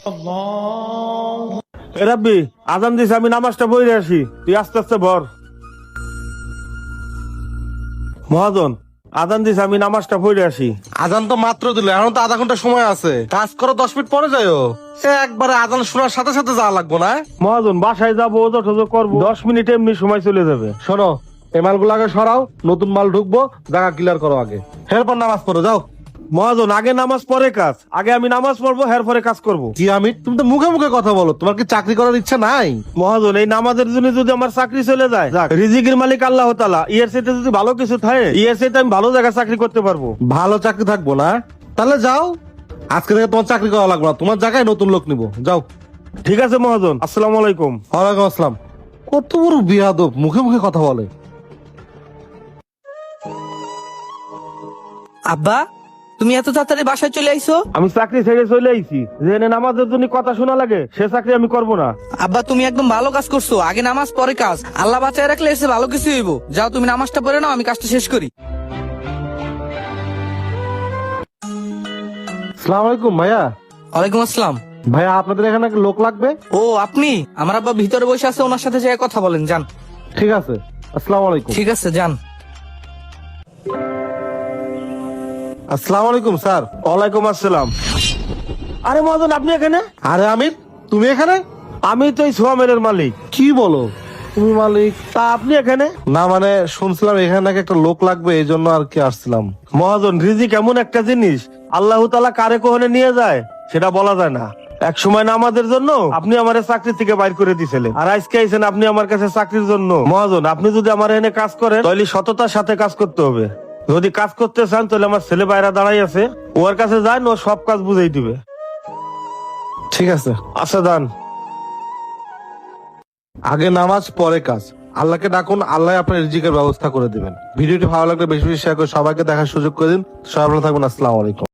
এ রাব্বি, আজান দিছে, আমি নামাজটা পড়ে আসি, তুই আস্তে আস্তে ভর। মহাজন, আজান দিছে, আমি নামাজটা পড়ে আসি। আজান তো মাত্র দিল, এখন তো আধা ঘন্টা সময় আছে, কাজ করো 10 মিনিট পরে যাইও। একবারে আজান শোনার সাথে সাথে যাওয়া লাগবো না। মহাজন, বাসায় যাবো, ওজো টোজো করবো, 10 মিনিট এমনি সময় চলে যাবে। শোনো, এই মালগুলো আগে সরাও, নতুন মাল ঢুকবো, জায়গা ক্লিয়ার করো আগে, এরপর নামাজ পড়ো যাও। মহাজন, আগে নামাজ পরে কাজ, আগে আমি নামাজ পড়বো, এর পরে কাজ করবো। কি আমি, তুমি তো মুখে মুখে কথা বলো, তোমার কি চাকরি করার ইচ্ছা নাই? মহাজন, এই নামাজের জন্য যদি আমার চাকরি চলে যায়, যাক, রিজিকের মালিক আল্লাহ তাআলা, এর সাথে যদি ভালো কিছু থাকে, এর সাথে আমি ভালো জায়গায় চাকরি করতে পারবো। ভালো চাকরি থাকবো না, তাহলে যাও, আজকে থেকে তোমার চাকরি করা লাগবে না, তোমার জায়গায় নতুন লোক নিবো, যাও। ঠিক আছে মহাজন, আসসালামু আলাইকুম। ওয়ালাইকুম আসসালাম। কত বড় বিয়াদব, মুখে মুখে কথা বলে। আব্বা, তুমি এত তাড়াতাড়ি বাসায় চলে আইছো? আমি চাকরি ছেড়ে চলে আইছি, যে নামাজের জন্য কথা শোনা লাগে, সে চাকরি আমি করবো না। আব্বা, তুমি একদম ভালো কাজ করছো, আগে নামাজ পরে কাজ, আল্লাহ বাঁচায় রাখলে এসে ভালো কিছু হইব। যাও, তুমি নামাজটা পড়ে নাও, আমি কাজটা শেষ করি। আসসালামু আলাইকুম ভাইয়া। ওয়ালাইকুম আসসালাম। ভাইয়া, আপনাদের এখানে একটা লোক লাগবে। ও আপনি? আমার আব্বা ভিতরে বসে আছে, ওনার সাথে যেয়ে কথা বলেন, যান। ঠিক আছে, আসসালামু আলাইকুম। ঠিক আছে, যান। আসসালামু আলাইকুম স্যার। ওয়ালাইকুম আসসালাম। আরে মহাজন, আপনি এখানে? আরে আমির, তুমি এখানে? আমি তো এই সোয়ামেলের মালিক। কি বলো, তুমি মালিক? তা আপনি এখানে? না মানে শুনছিলাম এখানে নাকি একটা লোক লাগবে, এই জন্য আর কি আসছিলাম। মহাজন, রিজিক এমন একটা জিনিস, আল্লাহ তাআলা কারে কোহনে নিয়ে যায় সেটা বলা যায় না। এক সময় না আমাদের জন্য আপনি আমার চাকরি থেকে বাইর করে দিয়েছিলেন, আর আজকে আইছেন আপনি আমার কাছে চাকরির জন্য। মহাজন, আপনি যদি আমার এখানে কাজ করেন, তাহলে সততার সাথে কাজ করতে হবে। যদি কাজ করতে চান, তাহলে আমার ছেলে বাইরা দাঁড়াই আছে, ওর কাছে যান, ও সব কাজ বুঝাই দিবে। ঠিক আছে, আচ্ছা যান। আগে নামাজ পরে কাজ, আল্লাহকে ডাকুন, আল্লাহ আপনার রিজিকের ব্যবস্থা করে দিবেন। ভিডিওটি ভালো লাগলে বেশি বেশি শেয়ার করে সবাইকে দেখার সুযোগ করে দিন। সবাই ভালো থাকবেন, আসসালামু আলাইকুম।